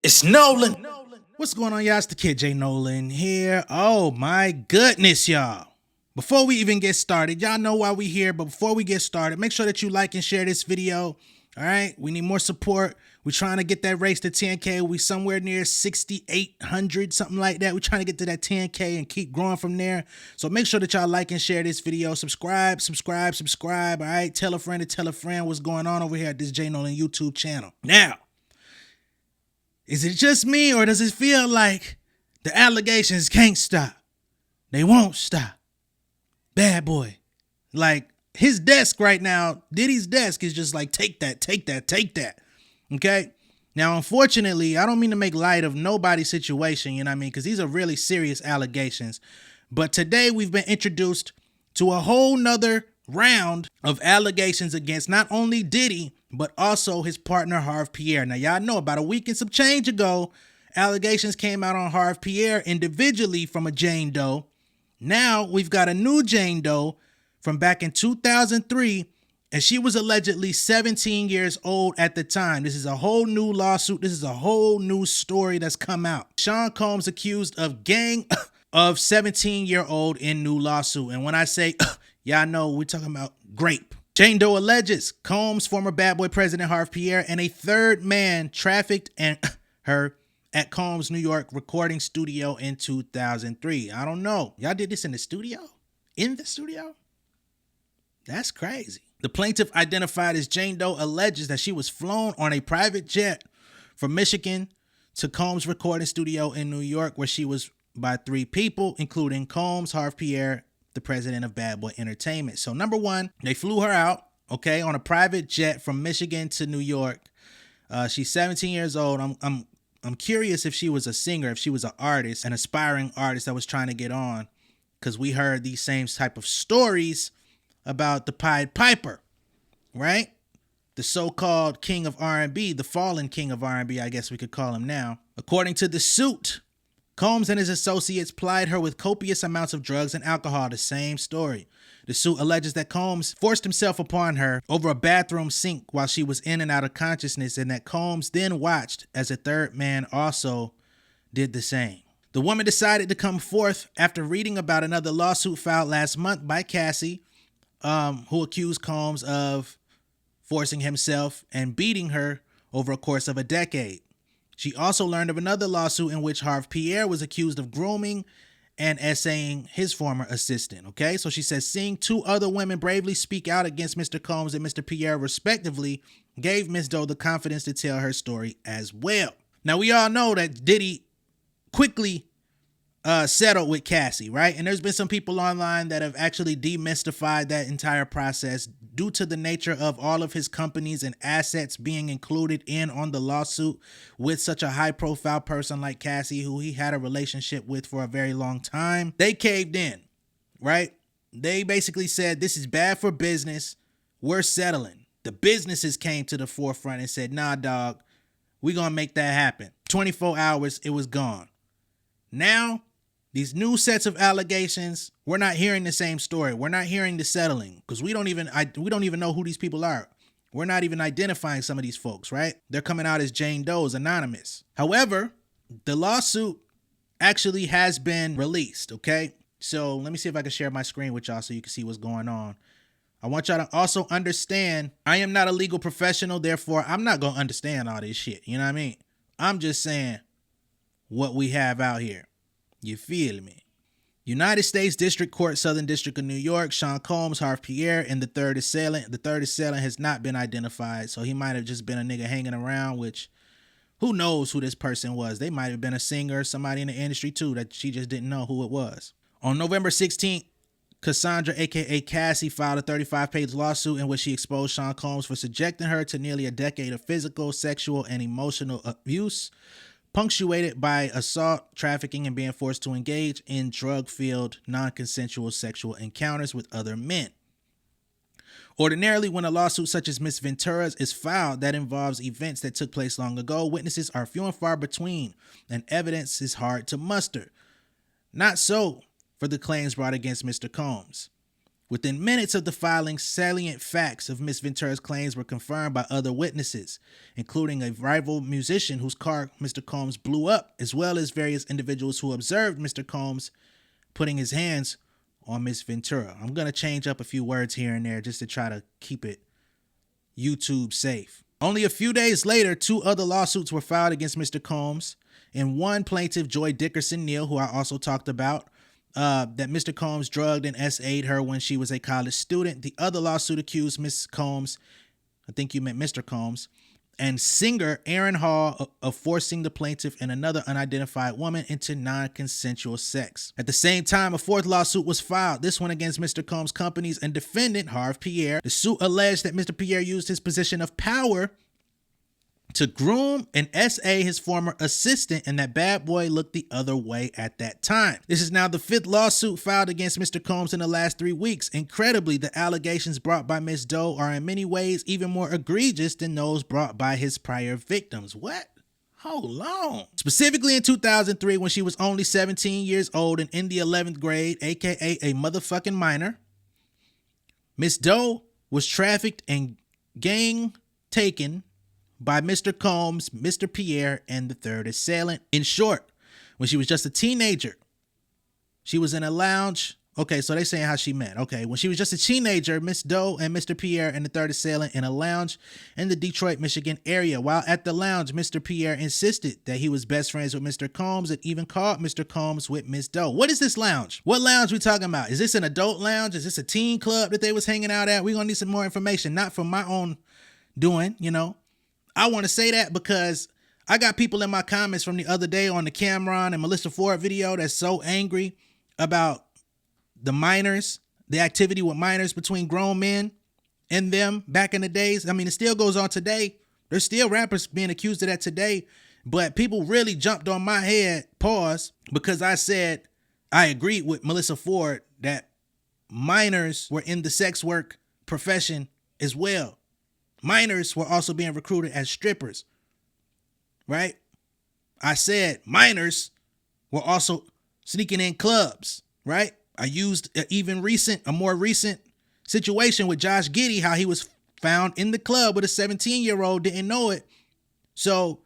It's Nolan. What's going on, y'all? It's the kid J Nolan here. Oh my goodness, y'all. Before we even get started, y'all know why we here, but before we get started, make sure that you like and share this video. All right, we need more support. We're trying to get that race to 10K. We somewhere near 6,800, something like that. We're trying to get to that 10K and keep growing from there. So make sure that y'all like and share this video. Subscribe. All right, tell a friend to tell a friend what's going on over here at this J Nolan YouTube channel. Now, is it just me, or does it feel like the allegations can't stop? They won't stop. Bad boy. Like, his desk right now, Diddy's desk is just like, take that. Okay? Now, unfortunately, I don't mean to make light of nobody's situation, you know what I mean? Because these are really serious allegations. But today we've been introduced to a whole nother round of allegations against not only Diddy, but also his partner Harve Pierre. Now, y'all know about a week and some change ago, allegations came out on Harve Pierre individually from a Jane Doe. Now we've got a new Jane Doe from back in 2003, and she was allegedly 17 years old at the time. This is a whole new lawsuit. This is a whole new story that's come out. Sean Combs accused of gang of 17-year-old in new lawsuit. And when I say, y'all know we're talking about grape. Jane Doe alleges Combs, former bad boy president Harve Pierre, and a third man trafficked her at Combs' New York recording studio in 2003. I don't know. Y'all did this in the studio? In the studio? That's crazy. The plaintiff, identified as Jane Doe, alleges that she was flown on a private jet from Michigan to Combs' recording studio in New York, where she was by three people, including Combs, Harve Pierre, the president of Bad Boy Entertainment. So number one, they flew her out, okay, on a private jet from Michigan to New York. She's 17 years old. I'm curious if she was a singer, if she was an artist, an aspiring artist that was trying to get on, because we heard these same type of stories about the Pied Piper, right? The so-called king of R&B, the fallen king of R&B, I guess we could call him now. According to the suit, Combs and his associates plied her with copious amounts of drugs and alcohol. The same story. The suit alleges that Combs forced himself upon her over a bathroom sink while she was in and out of consciousness, and that Combs then watched as a third man also did the same. The woman decided to come forth after reading about another lawsuit filed last month by Cassie, who accused Combs of forcing himself and beating her over a course of a decade. She also learned of another lawsuit in which Harve Pierre was accused of grooming and essaying his former assistant. Okay, so she says seeing two other women bravely speak out against Mr. Combs and Mr. Pierre respectively gave Ms. Doe the confidence to tell her story as well. Now, we all know that Diddy quickly settled with Cassie, right? And there's been some people online that have actually demystified that entire process due to the nature of all of his companies and assets being included in on the lawsuit with such a high profile person like Cassie, who he had a relationship with for a very long time. They caved in, right? They basically said, this is bad for business. We're settling. The businesses came to the forefront and said, nah, dog, we're going to make that happen. 24 hours, it was gone. Now, these new sets of allegations, we're not hearing the same story. We're not hearing the settling, because we don't even know who these people are. We're not even identifying some of these folks, right? They're coming out as Jane Doe's, anonymous. However, the lawsuit actually has been released, okay? So let me see if I can share my screen with y'all so you can see what's going on. I want y'all to also understand, I am not a legal professional, therefore I'm not going to understand all this shit, you know what I mean? I'm just saying what we have out here. You feel me? United States District Court, Southern District of New York, Sean Combs, Harve Pierre, and the third assailant. The third assailant has not been identified, so he might have just been a nigga hanging around, which who knows who this person was. They might have been a singer, somebody in the industry too, that she just didn't know who it was. On November 16th, Cassandra, aka Cassie, filed a 35-page lawsuit in which she exposed Sean Combs for subjecting her to nearly a decade of physical, sexual, and emotional abuse, punctuated by assault, trafficking, and being forced to engage in drug-filled, non-consensual sexual encounters with other men. Ordinarily, when a lawsuit such as Ms. Ventura's is filed that involves events that took place long ago, witnesses are few and far between, and evidence is hard to muster. Not so for the claims brought against Mr. Combs. Within minutes of the filing, salient facts of Miss Ventura's claims were confirmed by other witnesses, including a rival musician whose car Mr. Combs blew up, as well as various individuals who observed Mr. Combs putting his hands on Miss Ventura. I'm going to change up a few words here and there just to try to keep it YouTube safe. Only a few days later, 2 other lawsuits were filed against Mr. Combs. In one, plaintiff Joy Dickerson Neal, who I also talked about, that Mr. Combs drugged and SA'd her when she was a college student. The other lawsuit accused Miss Combs, I think you meant Mr. Combs, and singer Aaron Hall of forcing the plaintiff and another unidentified woman into non-consensual sex. At the same time, a 4th lawsuit was filed, this one against Mr. Combs' companies and defendant, Harve Pierre. The suit alleged that Mr. Pierre used his position of power to groom and SA his former assistant, and that bad boy looked the other way at that time. This is now the 5th lawsuit filed against Mr. Combs in the last 3 weeks. Incredibly, the allegations brought by Ms. Doe are in many ways even more egregious than those brought by his prior victims. What? Hold on. Specifically in 2003, when she was only 17 years old and in the 11th grade, aka a motherfucking minor, Ms. Doe was trafficked and gang taken by Mr. Combs, Mr. Pierre, and the 3rd assailant. In short, when she was just a teenager, she was in a lounge. Okay, so they saying how she met. Okay, when she was just a teenager, Miss Doe and Mr. Pierre and the 3rd assailant in a lounge in the Detroit, Michigan area. While at the lounge, Mr. Pierre insisted that he was best friends with Mr. Combs and even called Mr. Combs with Miss Doe. What is this lounge? What lounge we talking about? Is this an adult lounge? Is this a teen club that they was hanging out at? We're gonna need some more information, not from my own doing, you know. I want to say that because I got people in my comments from the other day on the Cameron and Melissa Ford video that's so angry about the minors, the activity with minors between grown men and them back in the days. I mean, it still goes on today. There's still rappers being accused of that today, but people really jumped on my head, pause, because I said I agreed with Melissa Ford that minors were in the sex work profession as well. Minors were also being recruited as strippers, right? I said minors were also sneaking in clubs, right? I used a more recent situation with Josh Giddey, how he was found in the club with a 17-year-old, didn't know it. So,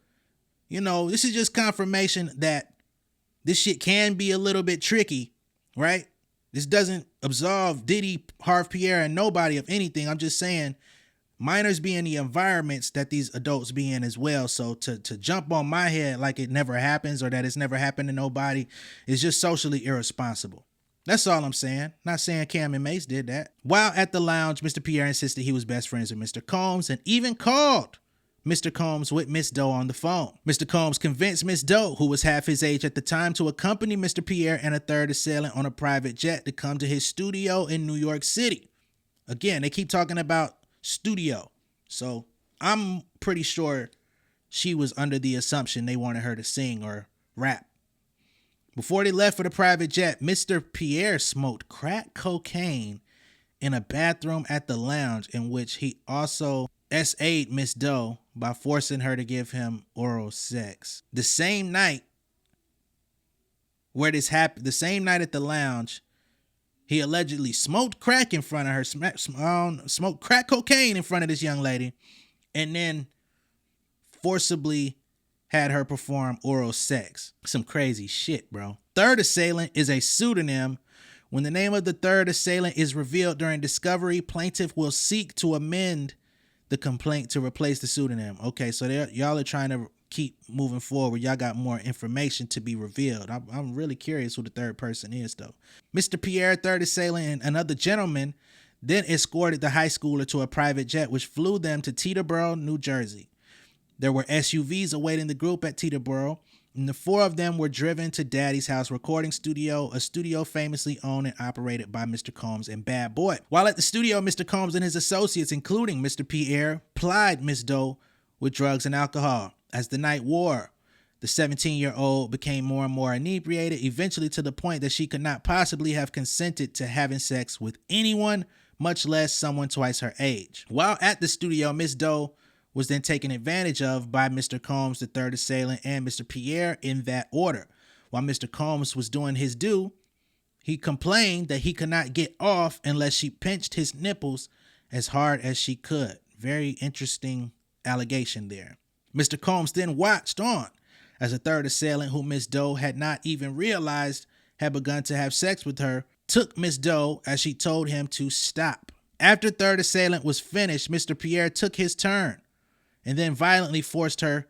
you know, this is just confirmation that this shit can be a little bit tricky, right? This doesn't absolve Diddy, Harve Pierre, and nobody of anything. I'm just saying minors be in the environments that these adults be in as well. So to jump on my head like it never happens or that it's never happened to nobody is just socially irresponsible. That's all I'm saying. Not saying Cam and Mace did that. While at the lounge, Mr. Pierre insisted he was best friends with Mr. Combs and even called Mr. Combs with Miss Doe on the phone. Mr. Combs convinced Miss Doe, who was half his age at the time, to accompany Mr. Pierre and a 3rd assailant on a private jet to come to his studio in New York City. Again, they keep talking about studio. So I'm pretty sure she was under the assumption they wanted her to sing or rap. Before they left for the private jet, Mr. Pierre smoked crack cocaine in a bathroom at the lounge, in which he also SA'd Miss Doe by forcing her to give him oral sex. The same night where this happened, the same night at the lounge, he allegedly smoked crack in front of her, smoked crack cocaine in front of this young lady, and then forcibly had her perform oral sex. Some crazy shit, bro. 3rd assailant is a pseudonym. When the name of the 3rd assailant is revealed during discovery, plaintiff will seek to amend the complaint to replace the pseudonym. Okay, so y'all are trying to keep moving forward. Y'all got more information to be revealed. I'm really curious who the 3rd person is, though. Mr. Pierre, 3rd assailant, and another gentleman then escorted the high schooler to a private jet, which flew them to Teterboro, New Jersey. There were SUVs awaiting the group at Teterboro, and the 4 of them were driven to Daddy's House Recording Studio, a studio famously owned and operated by Mr. Combs and Bad Boy. While at the studio, Mr. Combs and his associates, including Mr. Pierre, plied Miss Doe with drugs and alcohol. As the night wore, the 17-year-old became more and more inebriated, eventually to the point that she could not possibly have consented to having sex with anyone, much less someone twice her age. While at the studio, Miss Doe was then taken advantage of by Mr. Combs, the 3rd assailant, and Mr. Pierre in that order. While Mr. Combs was doing his due, He complained that he could not get off unless she pinched his nipples as hard as she could. Very interesting allegation there. Mr. Combs then watched on as a third assailant, who Miss Doe had not even realized had begun to have sex with her, took Miss Doe as she told him to stop. After third assailant was finished, Mr. Pierre took his turn and then violently forced her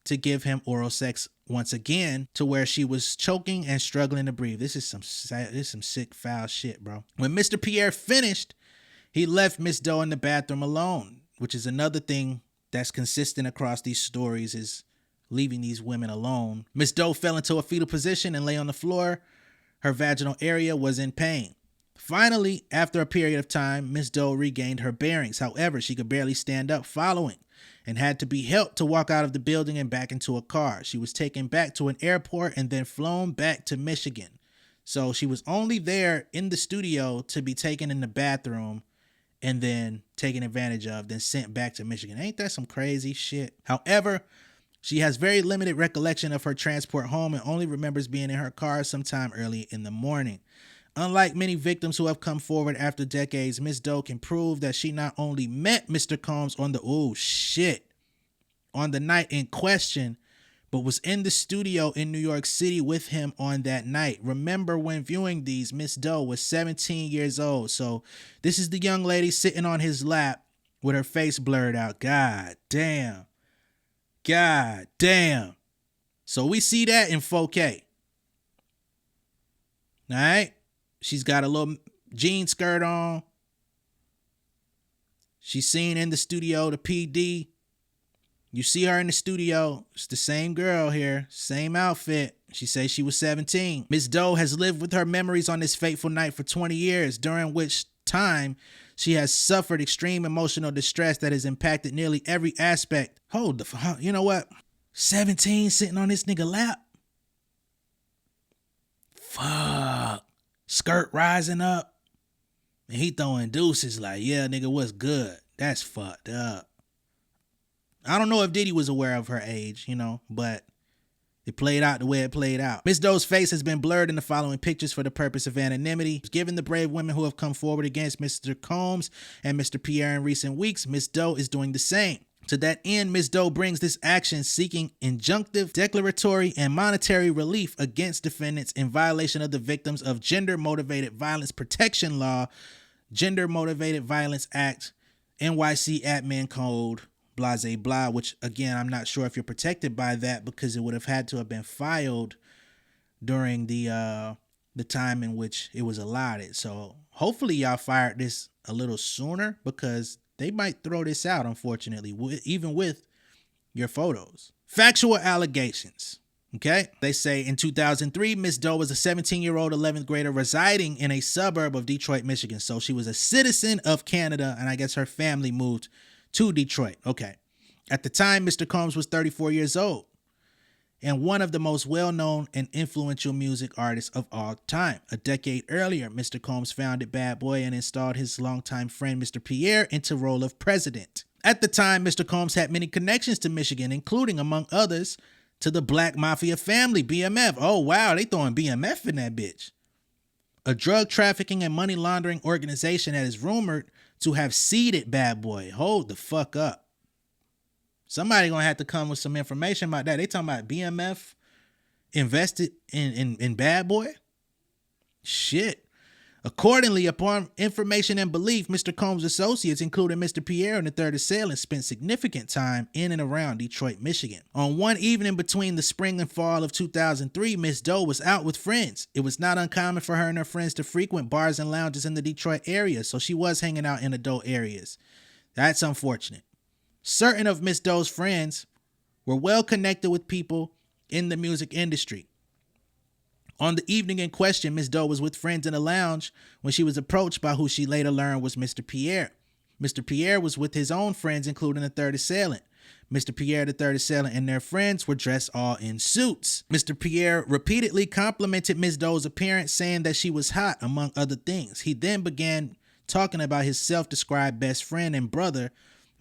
to give him oral sex once again, to where she was choking and struggling to breathe. This is some sick, foul shit, bro. When Mr. Pierre finished, he left Miss Doe in the bathroom alone, which is another thing that's consistent across these stories, is leaving these women alone. Miss Doe fell into a fetal position and lay on the floor. Her vaginal area was in pain. Finally, after a period of time, Miss Doe regained her bearings. However, she could barely stand up following and had to be helped to walk out of the building and back into a car. She was taken back to an airport and then flown back to Michigan. So she was only there in the studio to be taken in the bathroom and then taken advantage of, then sent back to Michigan. Ain't that some crazy shit? However, she has very limited recollection of her transport home and only remembers being in her car sometime early in the morning. Unlike many victims who have come forward after decades, Miss Doe can prove that she not only met Mr. Combs on the night in question, but was in the studio in New York City with him on that night. Remember, when viewing these, Miss Doe was 17 years old. So this is the young lady sitting on his lap with her face blurred out. God damn. God damn. So we see that in 4K. All right. She's got a little jean skirt on. She's seen in the studio, the PD. You see her in the studio. It's the same girl here, same outfit. She says she was 17. Miss Doe has lived with her memories on this fateful night for 20 years, during which time she has suffered extreme emotional distress that has impacted nearly every aspect. Hold the fuck, you know what? 17 sitting on this nigga lap? Fuck. Skirt rising up. And he throwing deuces like, yeah, nigga, what's good? That's fucked up. I don't know if Diddy was aware of her age, but it played out the way it played out. Miss Doe's face has been blurred in the following pictures for the purpose of anonymity. Given the brave women who have come forward against Mr. Combs and Mr. Pierre in recent weeks, Miss Doe is doing the same. To that end, Miss Doe brings this action seeking injunctive, declaratory, and monetary relief against defendants in violation of the Victims of Gender-Motivated Violence Protection Law, Gender-Motivated Violence Act, NYC Admin Code, blase blah, which again, I'm not sure if you're protected by that because it would have had to have been filed during the time in which it was allotted. So hopefully y'all fired this a little sooner, because they might throw this out, unfortunately, even with your photos. Factual allegations. Okay. They say in 2003, Miss Doe was a 17-year-old 11th grader residing in a suburb of Detroit, Michigan. So she was a citizen of Canada, and I guess her family moved to Detroit. Okay. At the time, Mr. Combs was 34 years old and one of the most well-known and influential music artists of all time. A decade earlier, Mr. Combs founded Bad Boy and installed his longtime friend, Mr. Pierre, into role of president. At the time, Mr. Combs had many connections to Michigan, including, among others, to the Black Mafia family, BMF. Oh, wow, they throwing BMF in that bitch. A drug trafficking and money laundering organization that is rumored to have seeded Bad Boy. Hold the fuck up. Somebody gonna have to come with some information about that. They talking about BMF invested in Bad Boy? Shit. Accordingly, upon information and belief, Mr. Combs' associates, including Mr. Pierre and the third assailant, spent significant time in and around Detroit, Michigan. On one evening between the spring and fall of 2003, Miss Doe was out with friends. It was not uncommon for her and her friends to frequent bars and lounges in the Detroit area, so she was hanging out in adult areas. That's unfortunate. Certain of Miss Doe's friends were well connected with people in the music industry. On the evening in question, Miss Doe was with friends in a lounge when she was approached by who she later learned was Mr. Pierre. Mr. Pierre was with his own friends, including the third assailant. Mr. Pierre, the third assailant, and their friends were dressed all in suits. Mr. Pierre repeatedly complimented Miss Doe's appearance, saying that she was hot, among other things. He then began talking about his self-described best friend and brother,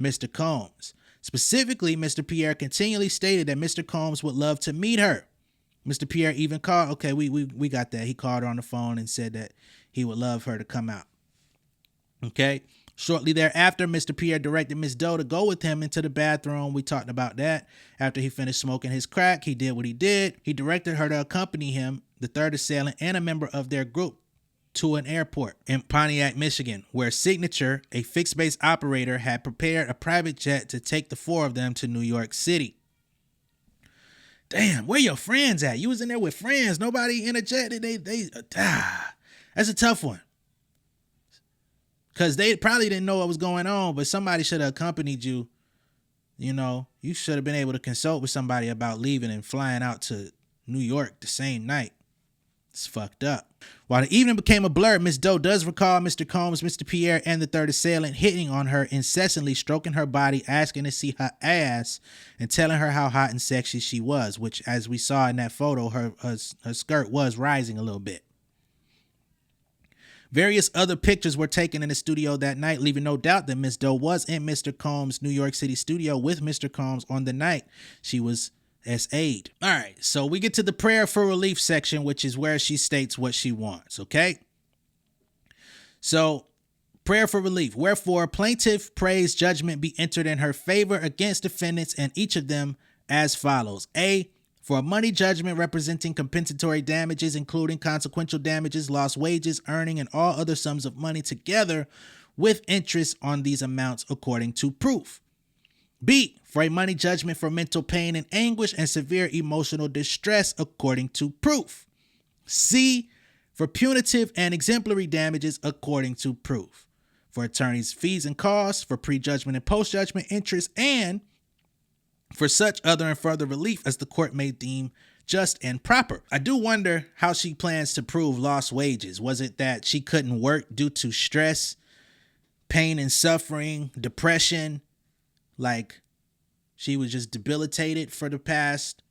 Mr. Combs. Specifically, Mr. Pierre continually stated that Mr. Combs would love to meet her. Mr. Pierre even called. Okay, we got that. He called her on the phone and said that he would love her to come out. Okay. Shortly thereafter, Mr. Pierre directed Miss Doe to go with him into the bathroom. We talked about that. After he finished smoking his crack, he did what he did. He directed her to accompany him, the third assailant, and a member of their group to an airport in Pontiac, Michigan, where Signature, a fixed-base operator, had prepared a private jet to take the four of them to New York City. Damn, where your friends at? You was in there with friends. Nobody in a jet. That's a tough one. Because they probably didn't know what was going on, but somebody should have accompanied you. You know, you should have been able to consult with somebody about leaving and flying out to New York the same night. It's fucked up. While the evening became a blur, Miss Doe does recall Mr. Combs, Mr. Pierre, and the third assailant hitting on her incessantly, stroking her body, asking to see her ass, and telling her how hot and sexy she was, which, as we saw in that photo, her skirt was rising a little bit. Various other pictures were taken in the studio that night, leaving no doubt that Miss Doe was in Mr. Combs' New York City studio with Mr. Combs on the night she was SA'd. All right, so we get to the prayer for relief section, which is where she states what she wants, okay? So, prayer for relief. Wherefore, plaintiff prays judgment be entered in her favor against defendants and each of them as follows. A, for a money judgment representing compensatory damages, including consequential damages, lost wages, earning, and all other sums of money together with interest on these amounts according to proof. B, for a money judgment for mental pain and anguish and severe emotional distress according to proof. C, for punitive and exemplary damages according to proof. For attorneys' fees and costs, for prejudgment and post-judgment interest, and for such other and further relief as the court may deem just and proper. I do wonder how she plans to prove lost wages. Was it that she couldn't work due to stress, pain and suffering, depression, like she was just debilitated for the past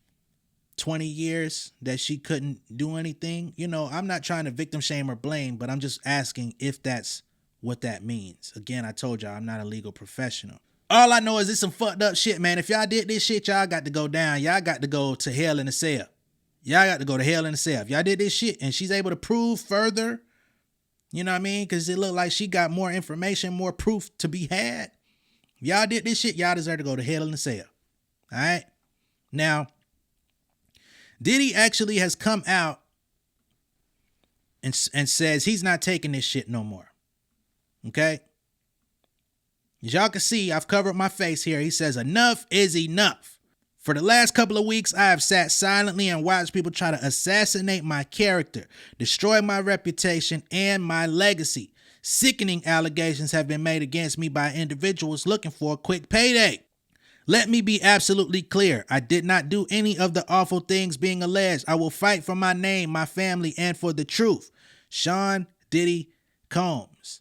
20 years that she couldn't do anything? You know, I'm not trying to victim shame or blame, but I'm just asking if that's what that means. Again, I told y'all I'm not a legal professional. All I know is it's some fucked up shit, man. If y'all did this shit, y'all got to go down. Y'all got to go to hell in a cell. Y'all got to go to hell in a cell. If y'all did this shit and she's able to prove further, you know what I mean? Because it looked like she got more information, more proof to be had. If y'all did this shit, y'all deserve to go to hell in a cell. All right? Now, Diddy actually has come out and says he's not taking this shit no more. Okay? As y'all can see, I've covered my face here. He says, enough is enough. For the last couple of weeks, I have sat silently and watched people try to assassinate my character, destroy my reputation, and my legacy. Sickening allegations have been made against me by individuals looking for a quick payday. Let me be absolutely clear. I did not do any of the awful things being alleged. I will fight for my name, my family, and for the truth. Sean Diddy Combs.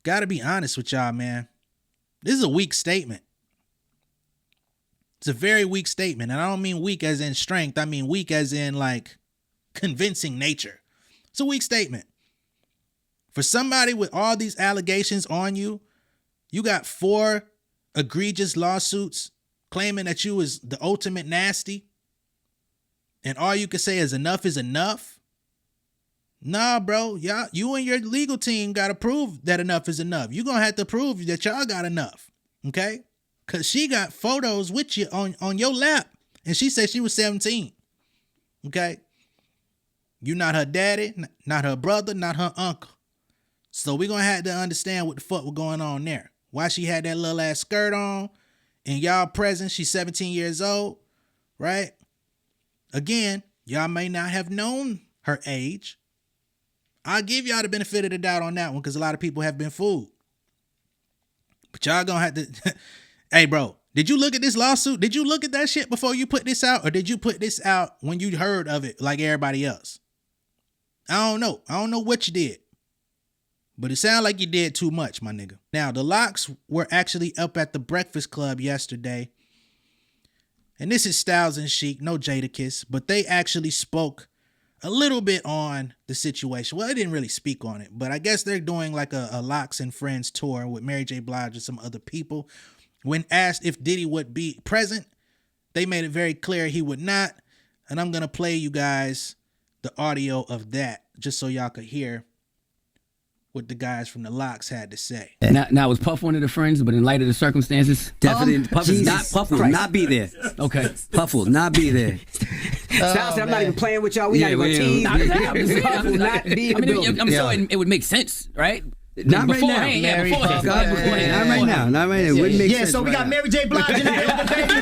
Gotta be honest with y'all, man. This is a weak statement. It's a very weak statement. And I don't mean weak as in strength. I mean weak as in like convincing nature. It's a weak statement. For somebody with all these allegations on you, you got 4 egregious lawsuits claiming that you is the ultimate nasty. And all you can say is enough is enough. Nah, bro, y'all, you and your legal team got to prove that enough is enough. You're going to have to prove that y'all got enough, okay? Because she got photos with you on your lap, and she said she was 17, okay? You're not her daddy, not her brother, not her uncle. So we're going to have to understand what the fuck was going on there. Why she had that little ass skirt on, and y'all present, she's 17 years old, right? Again, y'all may not have known her age. I'll give y'all the benefit of the doubt on that one because a lot of people have been fooled. But y'all gonna have to... Hey, bro, did you look at this lawsuit? Did you look at that shit before you put this out? Or did you put this out when you heard of it like everybody else? I don't know. I don't know what you did. But it sounded like you did too much, my nigga. Now, the Locks were actually up at the Breakfast Club yesterday. And this is Styles and Chic, no Jadakiss. But they actually spoke a little bit on the situation. Well, they didn't really speak on it, but I guess they're doing like a Locks and Friends tour with Mary J. Blige and some other people. When asked if Diddy would be present, they made it very clear he would not. and I'm gonna play you guys the audio of that just so y'all could hear what the guys from the Locks had to say. Now was Puff one of the friends, but in light of the circumstances, definitely Puff will not be there. Okay, Puff will not be there. Styles said, I'm not even playing with y'all. We not even team. Puff will not be in the building. I'm saying it would make sense, right? Not right now. Not right now. Not right now. It wouldn't make sense. So we got Mary J. Blige in the building, baby.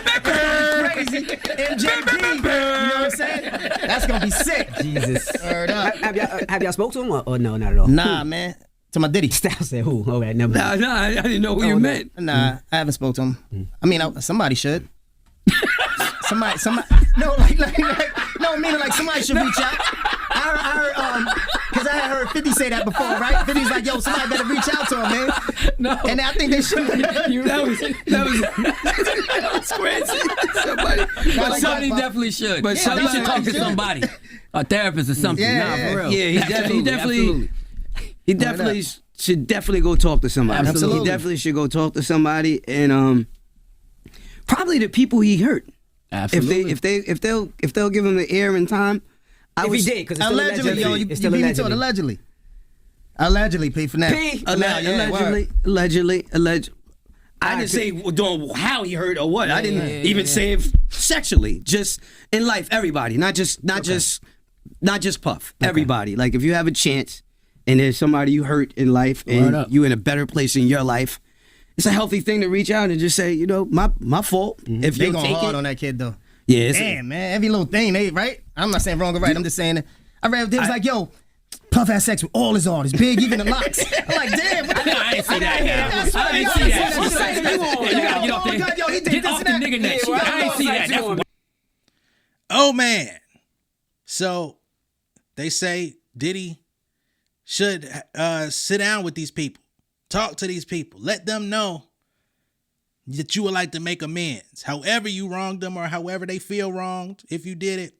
Crazy. MJB. You know what I'm saying? That's gonna be sick. Jesus. Have y'all spoke to him or no, not at all? Nah, man. To my Diddy. Styles said who? Okay, never mind. Nah, I didn't know who you meant. Nah, I haven't spoke to him. I mean, somebody should. Somebody. No, no, meaning like somebody should reach out. I heard, because I had heard 50 say that before, right? 50's like, yo, somebody better reach out to him, man. No. And I think they should. That was crazy. Somebody definitely should. But somebody should talk to somebody, a therapist or something. Yeah, for real. Yeah, he definitely should go talk to somebody. Absolutely. He definitely should go talk to somebody, and probably the people he hurt. Absolutely. If they'll give him the air and time. If he did, because it's still allegedly, yo, you it's still beat me to it. Allegedly, P for now. Allegedly. I didn't say how he hurt or what. I didn't even say it sexually. Just in life, everybody, not just Puff. Everybody. Like if you have a chance and there's somebody you hurt in life and you in a better place in your life, it's a healthy thing to reach out and just say, you know, my fault. If They you going take hard it, on that kid though. yeah, Damn, man, every little thing, right? I'm not saying wrong or right. I'm just saying that. I read it was like, yo, Puff had sex with all his artists, big, even the Locks. I'm like, damn. I didn't see that. I didn't see that. You gotta get off there. Yo, he did Get this off and the that. nigga neck. I didn't see that. Oh man. So they say Diddy should sit down with these people, talk to these people, let them know that you would like to make amends. However you wronged them or however they feel wronged, if you did it,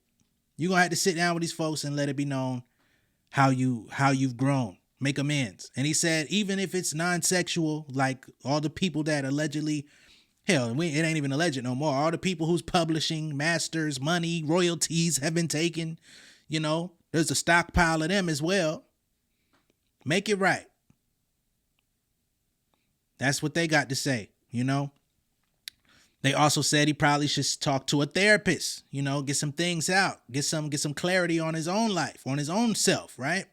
you're gonna have to sit down with these folks and let it be known how you've grown. Make amends. And he said, even if it's non-sexual, like all the people that allegedly, hell, it ain't even alleged no more. All the people who's publishing, masters, money, royalties have been taken. You know, there's a stockpile of them as well. Make it right. That's what they got to say, you know. They also said he probably should talk to a therapist, you know, get some things out, get some clarity on his own life, on his own self, right?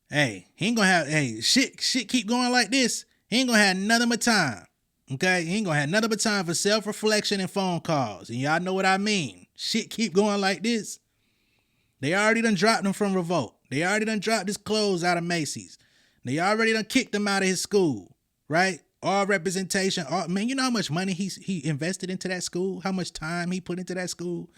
Hey, he ain't gonna have, shit keep going like this. He ain't gonna have nothing but time, okay? He ain't gonna have nothing but time for self-reflection and phone calls. And y'all know what I mean. Shit keep going like this. They already done dropped him from Revolt. They already done dropped his clothes out of Macy's. They already done kicked him out of his school, right? All representation. Man, you know how much money he invested into that school? How much time he put into that school?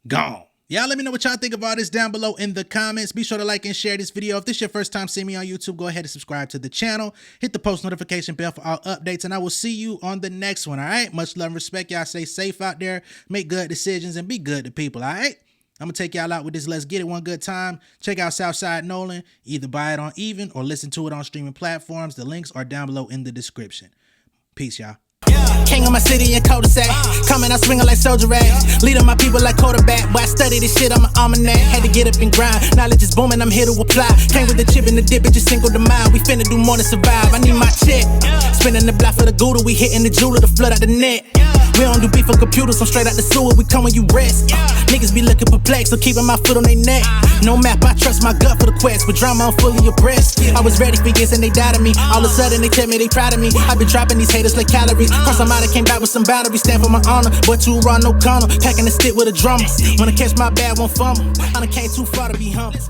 Gone. Y'all let me know what y'all think of all this down below in the comments. Be sure to like and share this video. If this is your first time seeing me on YouTube, go ahead and subscribe to the channel. Hit the post notification bell for all updates, and I will see you on the next one, all right? Much love and respect. Y'all stay safe out there. Make good decisions and be good to people, all right? I'm going to take y'all out with this Let's Get It one good time. Check out Southside Nolan. Either buy it on Even or listen to it on streaming platforms. The links are down below in the description. Peace, y'all. King of my city and cul-de-sac. Coming out swinging like soldier rag. Leading my people like quarterback. But I study this shit, I'm an almanac. Had to get up and grind. Knowledge is booming, I'm here to apply. Came with the chip and the dip, it just single the mind. We finna do more than survive. I need my check. Spinning the block for the Gouda. We hitting the jeweler to flood out the net. We don't do beef on computers, I'm straight out the sewer. We come when you rest. Niggas be looking perplexed, so keeping my foot on their neck. No map, I trust my gut for the quest. With drama, I'm fully abreast. I was ready for years and they doubted me. All of a sudden they tell me they proud of me. I been dropping these haters like calories. Cross them out, I came back with some boundaries. Stand for my honor, but too raw, no corner. Packing the stick with a drummer. When I catch my bad, won't fumble. I done came too far to be humble.